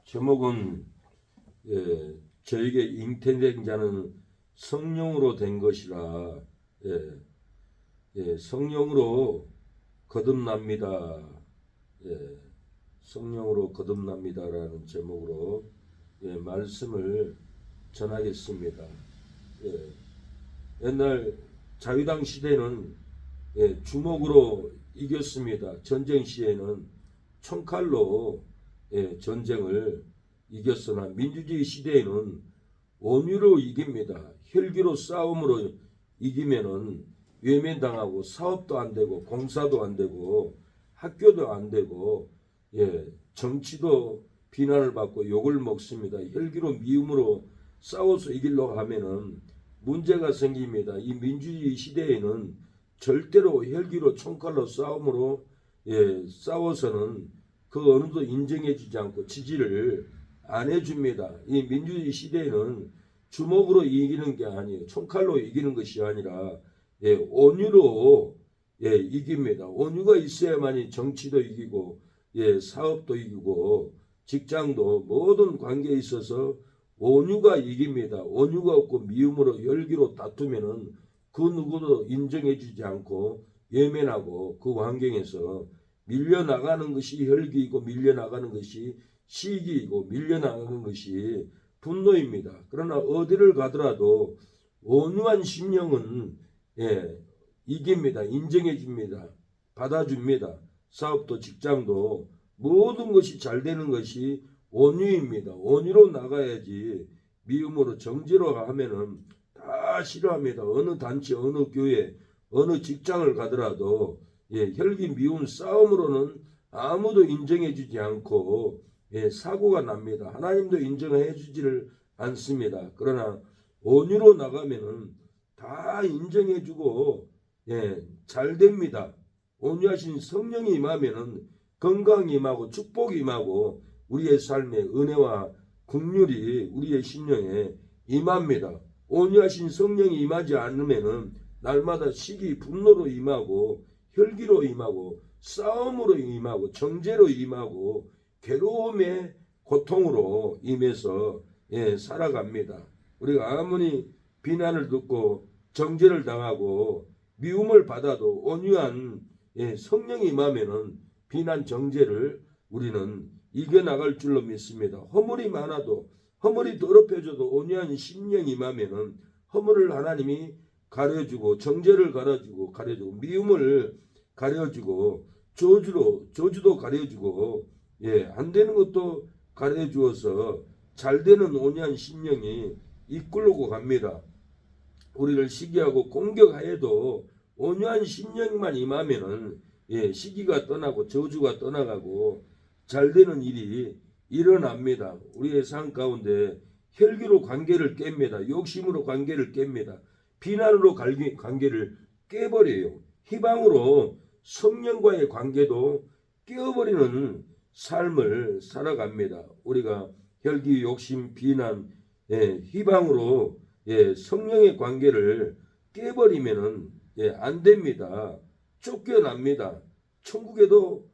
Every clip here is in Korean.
제목은 저에게 잉태된 자는 성령으로 된 것이라. 성령으로 거듭납니다. 성령으로 거듭납니다라는 제목으로 말씀을 전하겠습니다. 옛날 자유당 시대는 주먹으로 이겼습니다. 전쟁 시에는 총칼로 전쟁을 이겼으나 민주주의 시대에는 원유로 이깁니다. 혈기로 싸움으로 이기면은 외면당하고 사업도 안 되고 공사도 안 되고 학교도 안 되고 정치도 비난을 받고 욕을 먹습니다. 혈기로 미움으로 싸워서 이기려고 하면은 문제가 생깁니다. 이 민주주의 시대에는 절대로 혈기로 총칼로 싸움으로 싸워서는 그 어느도 인정해주지 않고 지지를 안 해줍니다. 이 민주주의 시대에는 주먹으로 이기는 게 아니에요. 총칼로 이기는 것이 아니라 온유로 이깁니다. 온유가 있어야만이 정치도 이기고 사업도 이기고 직장도 모든 관계에 있어서 온유가 이깁니다. 온유가 없고 미움으로 열기로 다투면은 그 누구도 인정해주지 않고 외면하고 그 환경에서 밀려나가는 것이 혈기이고 밀려나가는 것이 시기이고 밀려나가는 것이 분노입니다. 그러나 어디를 가더라도 온유한 심령은 이깁니다. 인정해줍니다. 받아줍니다. 사업도 직장도 모든 것이 잘 되는 것이 온유입니다. 온유로 나가야지 미움으로 정죄로 하면은 다 싫어합니다. 어느 단체, 어느 교회, 어느 직장을 가더라도 혈기 미움 싸움으로는 아무도 인정해주지 않고 사고가 납니다. 하나님도 인정해주지를 않습니다. 그러나 온유로 나가면은 다 인정해주고 잘 됩니다. 온유하신 성령이 임하면은 건강이 임하고 축복이 임하고 우리의 삶에 은혜와 긍휼이 우리의 심령에 임합니다. 온유하신 성령이 임하지 않으면은 날마다 시기 분노로 임하고 혈기로 임하고 싸움으로 임하고 정죄로 임하고 괴로움의 고통으로 임해서 살아갑니다. 우리가 아무리 비난을 듣고 정죄를 당하고 미움을 받아도 온유한 성령이 임하면은 비난 정죄를 우리는 이겨나갈 줄로 믿습니다. 허물이 많아도 허물이 더럽혀져도 온유한 심령이 임하면은 허물을 하나님이 가려주고 정죄를 가려주고 미움을 가려주고 저주도 가려주고 안 되는 것도 가려주어서 잘 되는 온유한 심령이 이끌고 갑니다. 우리를 시기하고 공격하여도 온유한 심령만 임하면은 시기가 떠나고 저주가 떠나가고 잘 되는 일이 일어납니다. 우리의 삶 가운데 혈기로 관계를 깹니다. 욕심으로 관계를 깹니다. 비난으로 관계를 깨버려요. 희망으로 성령과의 관계도 깨어버리는 삶을 살아갑니다. 우리가 혈기, 욕심, 비난, 희망으로 성령의 관계를 깨버리면은 안 됩니다. 쫓겨납니다. 천국에도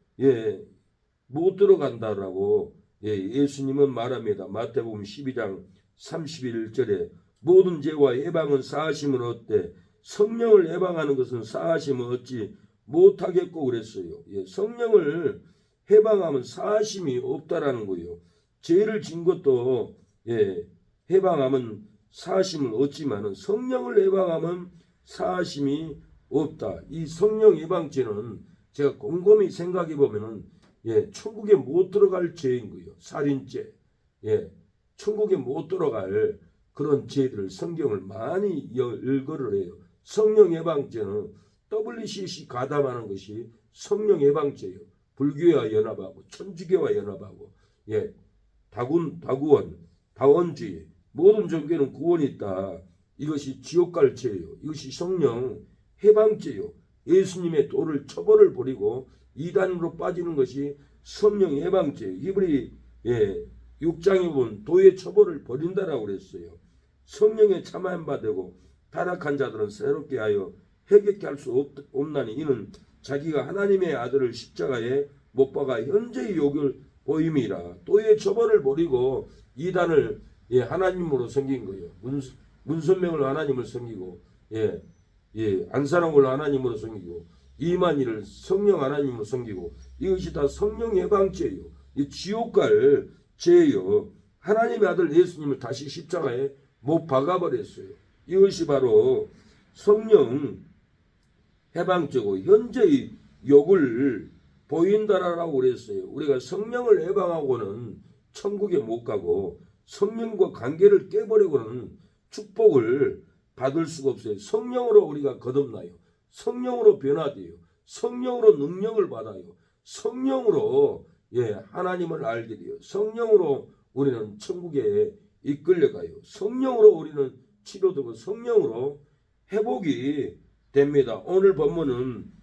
못 들어간다라고 예수님은 말합니다. 마태복음 12장 31절에 모든 죄와 해방은 사하심을 얻되 성령을 해방하는 것은 사하심을 얻지 못하겠고 그랬어요. 성령을 해방하면 사하심이 없다라는 거예요. 죄를 진 것도 해방하면 사하심을 얻지만은 성령을 해방하면 사하심이 없다. 이 성령 해방죄는 제가 곰곰이 생각해 보면은 천국에 못 들어갈 죄인 거예요. 살인죄. 천국에 못 들어갈 그런 죄들을 성경을 많이 열거를 해요. 성령 해방죄는 WCC 가담하는 것이 성령 해방죄예요. 불교와 연합하고 천주교와 연합하고 다원주의 모든 종교는 구원이 있다. 이것이 지옥 갈 죄예요. 이것이 성령 해방죄예요. 예수님의 도를 처벌을 버리고 이단으로 빠지는 것이 성령 해방죄예요. 히브리 6장에 보면 도의 처벌을 버린다라고 그랬어요. 성령에 참여한 바 되고 타락한 자들은 새롭게 하여 회개케 할 수 없나니 이는 자기가 하나님의 아들을 십자가에 못 박아 현재의 욕을 보임이라. 또의 처벌을 버리고 이단을 하나님으로 섬긴 거예요. 문선명을 하나님을 섬기고 안사랑을 하나님으로 섬기고 이만희를 성령 하나님으로 섬기고 이것이 다 성령 해방죄예요. 이 지옥 갈 죄예요. 하나님의 아들 예수님을 다시 십자가에 못 박아버렸어요. 이것이 바로 성령 해방죄고 현재의 욕을 보인다라고 그랬어요. 우리가 성령을 해방하고는 천국에 못 가고 성령과 관계를 깨버리고는 축복을 받을 수가 없어요. 성령으로 우리가 거듭나요. 성령으로 변화돼요. 성령으로 능력을 받아요. 성령으로 하나님을 알게 돼요. 성령으로 우리는 천국에 이끌려가요. 성령으로 우리는 치료되고 성령으로 회복이 됩니다. 오늘 본문은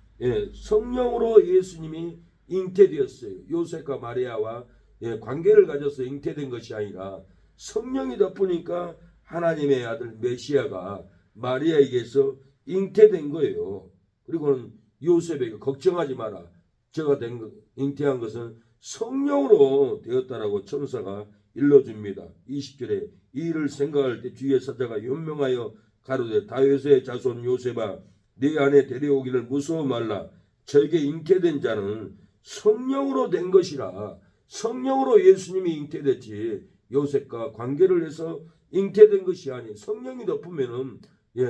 성령으로 예수님이 잉태되었어요. 요셉과 마리아와 관계를 가져서 잉태된 것이 아니라 성령이 덮으니까 하나님의 아들 메시아가 마리아에게서 잉태된 거예요. 그리고는 요셉에게 걱정하지 마라. 제가 잉태한 것은 성령으로 되었다라고 천사가 일러줍니다. 20절에 이 일을 생각할 때 주의 사자가 연명하여 가로되 다윗의 자손 요셉아 네 안에 데려오기를 무서워 말라. 저에게 잉태된 자는 성령으로 된 것이라. 성령으로 예수님이 잉태됐지 요셉과 관계를 해서 잉태된 것이 아니. 성령이 덮으면은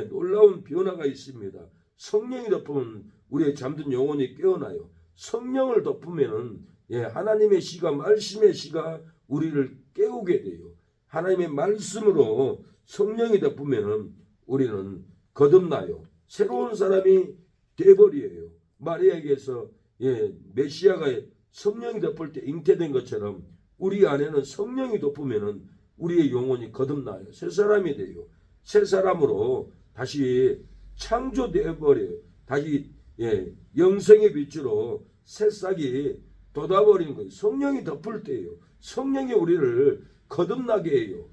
놀라운 변화가 있습니다. 성령이 덮으면 우리의 잠든 영혼이 깨어나요. 성령을 덮으면은 하나님의 씨가 말씀의 씨가 우리를 깨우게 돼요. 하나님의 말씀으로 성령이 덮으면은 우리는 거듭나요. 새로운 사람이 되어버려요. 마리아에게서 메시아가 성령이 덮을 때 잉태된 것처럼 우리 안에는 성령이 덮으면은 우리의 영혼이 거듭나요. 새 사람이 돼요. 새 사람으로 다시 창조되어 버려요. 다시 영생의 빛으로 새싹이 돋아버리는 거예요. 성령이 덮을 때예요. 성령이 우리를 거듭나게 해요.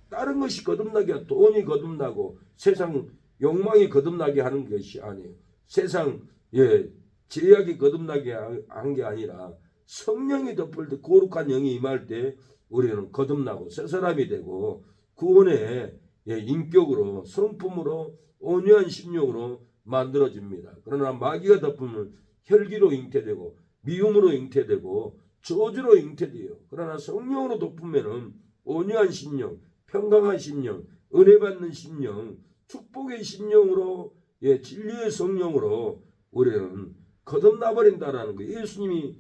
다른 것이 거듭나게 하고 돈이 거듭나고 세상 욕망이 거듭나게 하는 것이 아니에요. 세상 제약이 거듭나게 한 게 아니라 성령이 덮을 때 거룩한 영이 임할 때 우리는 거듭나고 새 사람이 되고 구원의 인격으로 성품으로 온유한 심령으로 만들어집니다. 그러나 마귀가 덮으면 혈기로 잉태되고 미움으로 잉태되고 저주로 잉태돼요. 그러나 성령으로 덮으면은 온유한 심령, 평강한 심령, 은혜 받는 심령, 축복의 심령으로 진리의 성령으로 우리는 거듭나 버린다라는 거예요. 예수님이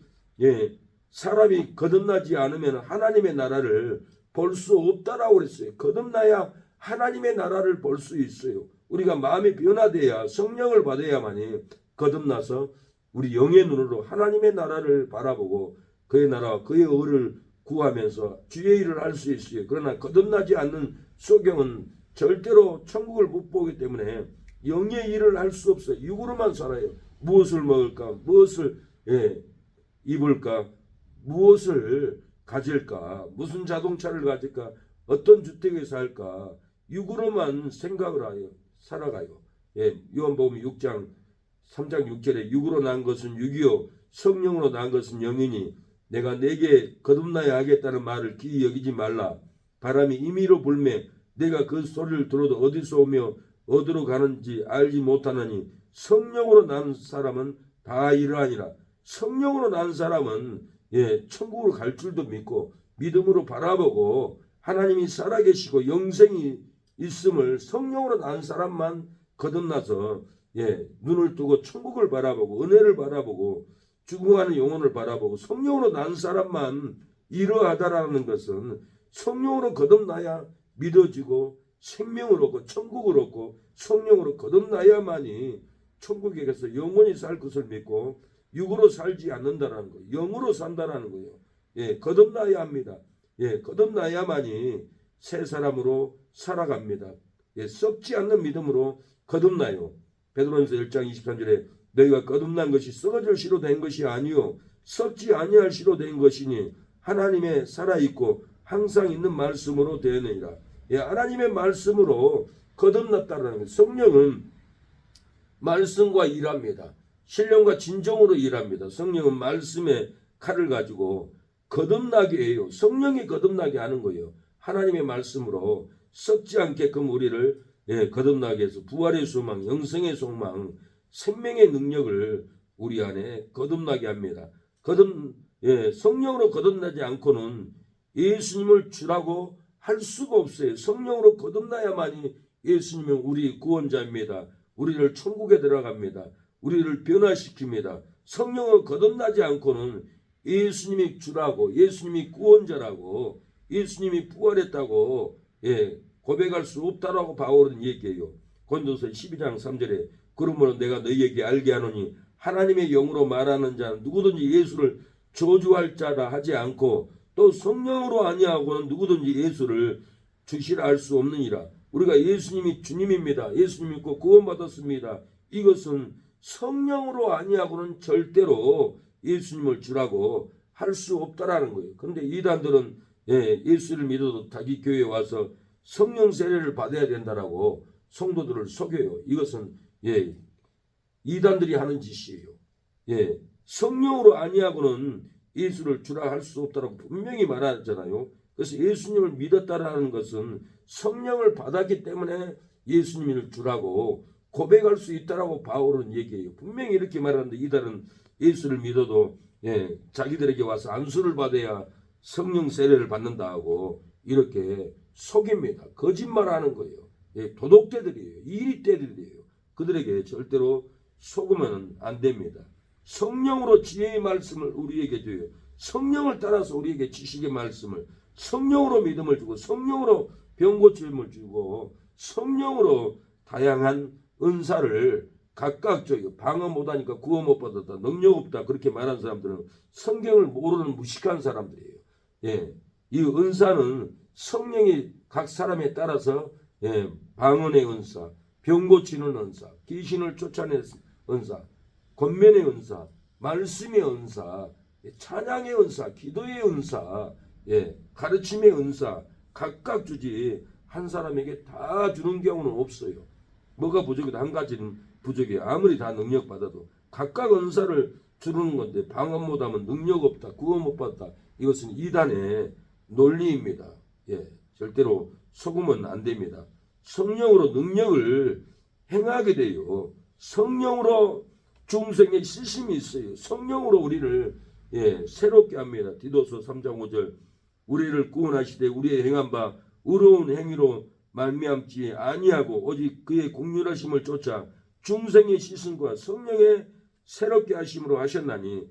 사람이 거듭나지 않으면 하나님의 나라를 볼 수 없다라고 그랬어요. 거듭나야 하나님의 나라를 볼 수 있어요. 우리가 마음이 변화돼야 성령을 받아야만이 거듭나서 우리 영의 눈으로 하나님의 나라를 바라보고 그의 나라와 그의 의를 구하면서 주의 일을 할 수 있어요. 그러나 거듭나지 않는 소경은 절대로 천국을 못 보기 때문에 영의 일을 할 수 없어요. 육으로만 살아요. 무엇을 먹을까? 무엇을 입을까? 무엇을 가질까? 무슨 자동차를 가질까? 어떤 주택에 살까? 육으로만 생각을 하여 살아가요. 요한복음 6장 3장 6절에 육으로 난 것은 육이요 성령으로 난 것은 영이니 내가 내게 거듭나야 하겠다는 말을 기이 여기지 말라. 바람이 임의로 불매 내가 그 소리를 들어도 어디서 오며 어디로 가는지 알지 못하느니 성령으로 난 사람은 다 이러하니라. 성령으로 난 사람은 천국으로 갈 줄도 믿고 믿음으로 바라보고 하나님이 살아계시고 영생이 있음을 성령으로 난 사람만 거듭나서 눈을 뜨고 천국을 바라보고 은혜를 바라보고 죽어가는 영혼을 바라보고 성령으로 난 사람만 이러하다라는 것은 성령으로 거듭나야 믿어지고 생명을 얻고 천국을 얻고 성령으로 거듭나야만이 천국에 가서 영원히 살 것을 믿고 육으로 살지 않는다라는 거예요. 영으로 산다라는 거예요. 거듭나야 합니다. 거듭나야만이 새 사람으로 살아갑니다. 썩지 않는 믿음으로 거듭나요. 베드로전서 1장 23절에 너희가 거듭난 것이 썩어질 씨로 된 것이 아니요 썩지 아니할 씨로 된 것이니 하나님의 살아있고 항상 있는 말씀으로 되느니라. 하나님의 말씀으로 거듭났다는 거예요. 성령은 말씀과 일합니다. 신령과 진정으로 일합니다. 성령은 말씀의 칼을 가지고 거듭나게 해요. 성령이 거듭나게 하는 거예요. 하나님의 말씀으로 썩지 않게끔 우리를 거듭나게 해서 부활의 소망, 영생의 소망, 생명의 능력을 우리 안에 거듭나게 합니다. 성령으로 거듭나지 않고는 예수님을 주라고 할 수가 없어요. 성령으로 거듭나야만이 예수님은 우리 구원자입니다. 우리를 천국에 들어갑니다. 우리를 변화시킵니다. 성령으로 거듭나지 않고는 예수님이 주라고, 예수님이 구원자라고, 예수님이 부활했다고 고백할 수 없다라고 바울은 얘기해요. 고린도서 12장 3절에 그러므로 내가 너희에게 알게 하노니 하나님의 영으로 말하는 자는 누구든지 예수를 저주할 자라 하지 않고 또 성령으로 아니하고는 누구든지 예수를 주시라 할 수 없느니라. 우리가 예수님이 주님입니다. 예수님 믿고 구원받았습니다. 이것은 성령으로 아니하고는 절대로 예수님을 주라고 할 수 없다라는 거예요. 그런데 이단들은 예수를 믿어도 자기 교회에 와서 성령 세례를 받아야 된다라고 성도들을 속여요. 이것은 이단들이 하는 짓이에요. 성령으로 아니하고는 예수를 주라 할 수 없다라고 분명히 말하잖아요. 그래서 예수님을 믿었다라는 것은 성령을 받았기 때문에 예수님을 주라고 고백할 수 있다라고 바울은 얘기해요. 분명히 이렇게 말하는데 이단은 예수를 믿어도 자기들에게 와서 안수를 받아야 성령 세례를 받는다 하고 이렇게 속입니다. 거짓말하는 거예요. 도둑떼들이에요. 이리떼들이에요. 그들에게 절대로 속으면 안 됩니다. 성령으로 지혜의 말씀을 우리에게 줘요. 성령을 따라서 우리에게 지식의 말씀을, 성령으로 믿음을 주고 성령으로 병 고침을 주고 성령으로 다양한 은사를 각각 줘요. 방어 못하니까 구원 못 받았다, 능력 없다 그렇게 말하는 사람들은 성경을 모르는 무식한 사람들이에요. 이 은사는 성령이 각 사람에 따라서 방언의 은사, 병 고치는 은사, 귀신을 쫓아내는 은사, 권면의 은사, 말씀의 은사, 찬양의 은사, 기도의 은사, 가르침의 은사 각각 주지 한 사람에게 다 주는 경우는 없어요. 뭐가 부족이다 한 가지는 부족해요. 아무리 다 능력 받아도 각각 은사를 주는 건데 방언 못하면 능력 없다, 구원 못 받다. 이것은 이단의 논리입니다. 절대로 속으면 안 됩니다. 성령으로 능력을 행하게 돼요. 성령으로 중생의 시심이 있어요. 성령으로 우리를 새롭게 합니다. 디도서 3장 5절 우리를 구원하시되 우리의 행한 바 의로운 행위로 말미암지 아니하고 오직 그의 공률하심을 쫓아 중생의 시심과 성령의 새롭게 하심으로 하셨나니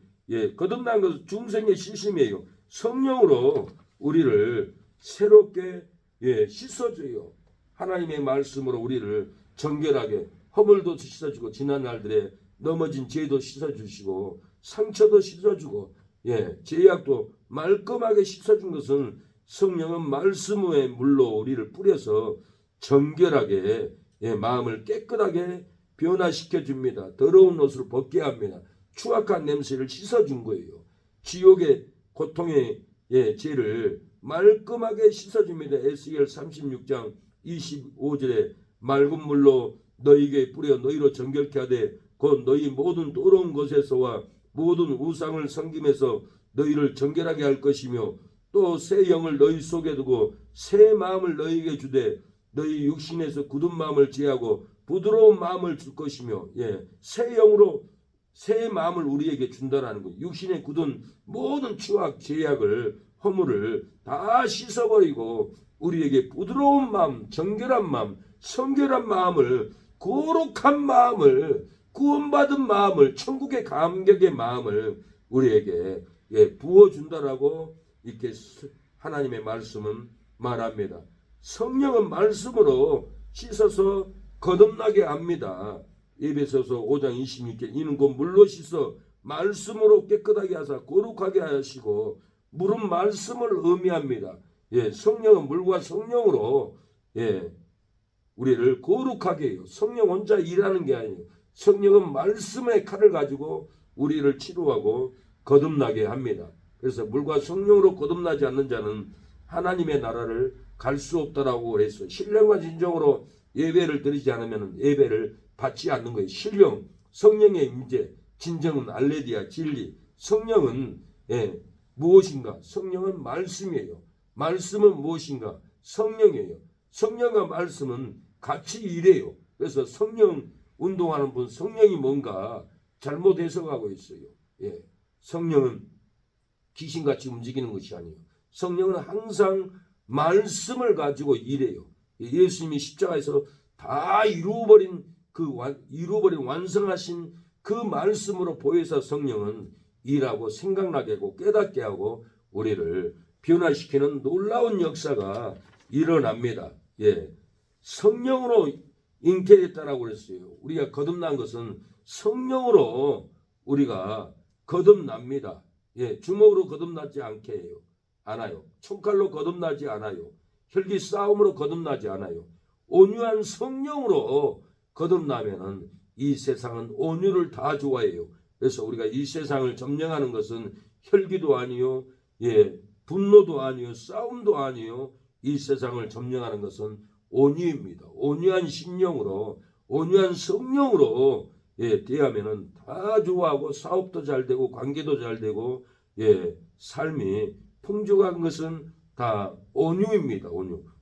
거듭난 것은 중생의 시심이에요. 성령으로 우리를 새롭게 씻어줘요. 하나님의 말씀으로 우리를 정결하게 허물도 씻어주고 지난 날들에 넘어진 죄도 씻어주시고 상처도 씻어주고 죄악도 말끔하게 씻어준 것은 성령은 말씀의 물로 우리를 뿌려서 정결하게 마음을 깨끗하게 변화시켜 줍니다. 더러운 옷을 벗게 합니다. 추악한 냄새를 씻어준 거예요. 지옥의 고통의 죄를 말끔하게 씻어줍니다. 에스겔 36장 25절에 맑은 물로 너희에게 뿌려 너희로 정결케 하되 곧 너희 모든 더러운 것에서와 모든 우상을 섬김에서 너희를 정결하게 할 것이며 또 새 영을 너희 속에 두고 새 마음을 너희에게 주되 너희 육신에서 굳은 마음을 제하고 부드러운 마음을 줄 것이며 새 영으로 새 마음을 우리에게 준다라는 거예요. 육신에 굳은 모든 추악, 제약을, 허물을 다 씻어버리고 우리에게 부드러운 마음, 정결한 마음, 성결한 마음을, 거룩한 마음을, 구원받은 마음을, 천국의 감격의 마음을 우리에게 부어준다라고 이렇게 하나님의 말씀은 말합니다. 성령은 말씀으로 씻어서 거듭나게 합니다. 에베소서 5장 26절 이는 곧 물로 씻어 말씀으로 깨끗하게 하사 거룩하게 하시고 물은 말씀을 의미합니다. 성령은 물과 성령으로 우리를 거룩하게 해요. 성령 혼자 일하는 게 아니에요. 성령은 말씀의 칼을 가지고 우리를 치료하고 거듭나게 합니다. 그래서 물과 성령으로 거듭나지 않는 자는 하나님의 나라를 갈 수 없다라고 했어요. 신령과 진정으로 예배를 드리지 않으면 예배를 받지 않는 거예요. 신령, 성령의 임재, 진정은 알레디아, 진리. 성령은 무엇인가? 성령은 말씀이에요. 말씀은 무엇인가? 성령이에요. 성령과 말씀은 같이 일해요. 그래서 성령 운동하는 분, 성령이 뭔가 잘못 해석하고 있어요. 예. 성령은 귀신같이 움직이는 것이 아니에요. 성령은 항상 말씀을 가지고 일해요. 예수님이 십자가에서 다 이루어버린 완성하신 그 말씀으로 보혜사 성령은 일하고 생각나게 하고 깨닫게 하고 우리를 변화시키는 놀라운 역사가 일어납니다. 예. 성령으로 잉태됐다라고 그랬어요. 우리가 거듭난 것은 성령으로 우리가 거듭납니다. 예. 주먹으로 거듭나지 않아요. 총칼로 거듭나지 않아요. 혈기 싸움으로 거듭나지 않아요. 온유한 성령으로 거듭나면은 이 세상은 온유를 다 좋아해요. 그래서 우리가 이 세상을 점령하는 것은 혈기도 아니요, 예, 분노도 아니요, 싸움도 아니요. 이 세상을 점령하는 것은 온유입니다. 온유한 심령으로, 온유한 성령으로 예, 대하면은 다 좋아하고 사업도 잘 되고 관계도 잘 되고 예, 삶이 풍족한 것은 다 온유입니다.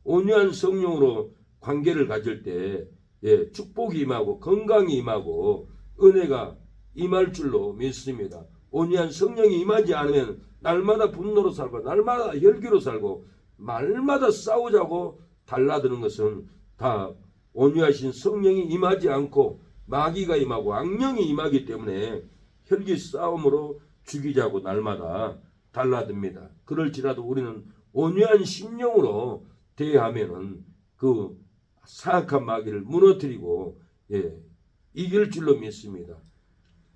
온유한 성령으로 관계를 가질 때 예, 축복이 임하고 건강이 임하고 은혜가 임할 줄로 믿습니다. 온유한 성령이 임하지 않으면 날마다 분노로 살고 날마다 혈기로 살고 날마다 싸우자고 달라드는 것은 다 온유하신 성령이 임하지 않고 마귀가 임하고 악령이 임하기 때문에 혈기 싸움으로 죽이자고 날마다 달라듭니다. 그럴지라도 우리는 온유한 심령으로 대하면은 그 사악한 마귀를 무너뜨리고 예, 이길 줄로 믿습니다.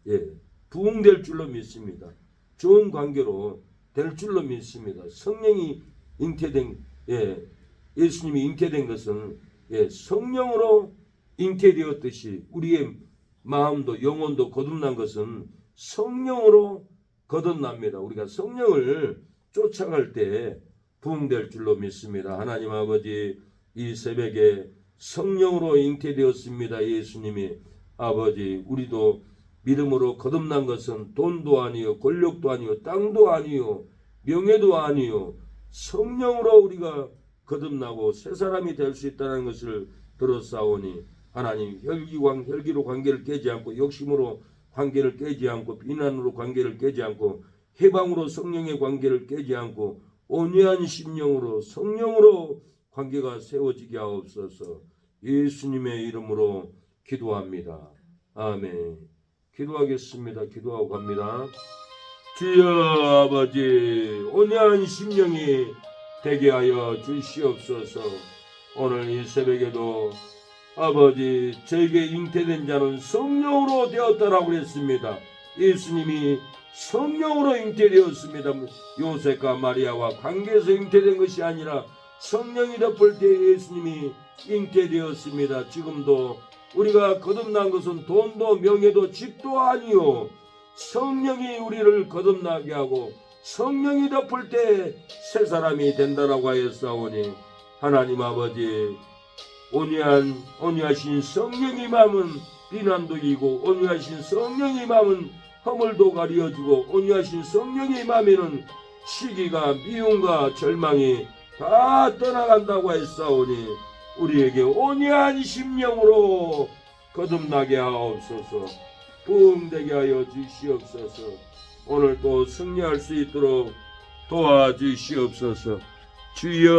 예, 부흥될 줄로 믿습니다. 좋은 관계로 될 줄로 믿습니다. 성령이 잉태된 예수님이 잉태된 것은 예, 성령으로 잉태되었듯이 우리의 마음도 영혼도 거듭난 것은 성령으로 거듭납니다. 우리가 성령을 쫓아갈 때 부흥될 줄로 믿습니다. 하나님 아버지, 이 새벽에 성령으로 잉태되었습니다. 예수님이 아버지, 우리도 믿음으로 거듭난 것은 돈도 아니요, 권력도 아니요, 땅도 아니요, 명예도 아니요, 성령으로 우리가 거듭나고 새 사람이 될 수 있다는 것을 들었사오니 하나님, 혈기로 관계를 깨지 않고 욕심으로 관계를 깨지 않고 비난으로 관계를 깨지 않고 해방으로 성령의 관계를 깨지 않고 온유한 심령으로 성령으로 관계가 세워지게 하옵소서. 예수님의 이름으로 기도합니다. 아멘. 기도하겠습니다. 기도하고 갑니다. 주여 아버지, 온유한 심령이 되게 하여 주시옵소서. 오늘 이 새벽에도 아버지, 저에게 잉태된 자는 성령으로 되었다라고 했습니다. 예수님이 성령으로 잉태되었습니다. 요셉과 마리아와 관계에서 잉태된 것이 아니라 성령이 덮을 때 예수님이 잉태되었습니다. 지금도 우리가 거듭난 것은 돈도 명예도 집도 아니요, 성령이 우리를 거듭나게 하고 성령이 덮을 때 새 사람이 된다라고 하였사오니 하나님 아버지, 온유하신 성령의 마음은 비난도 이기고 온유하신 성령의 마음은 허물도 가려주고 온유하신 성령의 마음에는 시기가 미움과 절망이 다 떠나간다고 했사오니 우리에게 온유한 심령으로 거듭나게 하옵소서. 부흥되게 하여 주시옵소서. 오늘 또 승리할 수 있도록 도와주시옵소서. 주여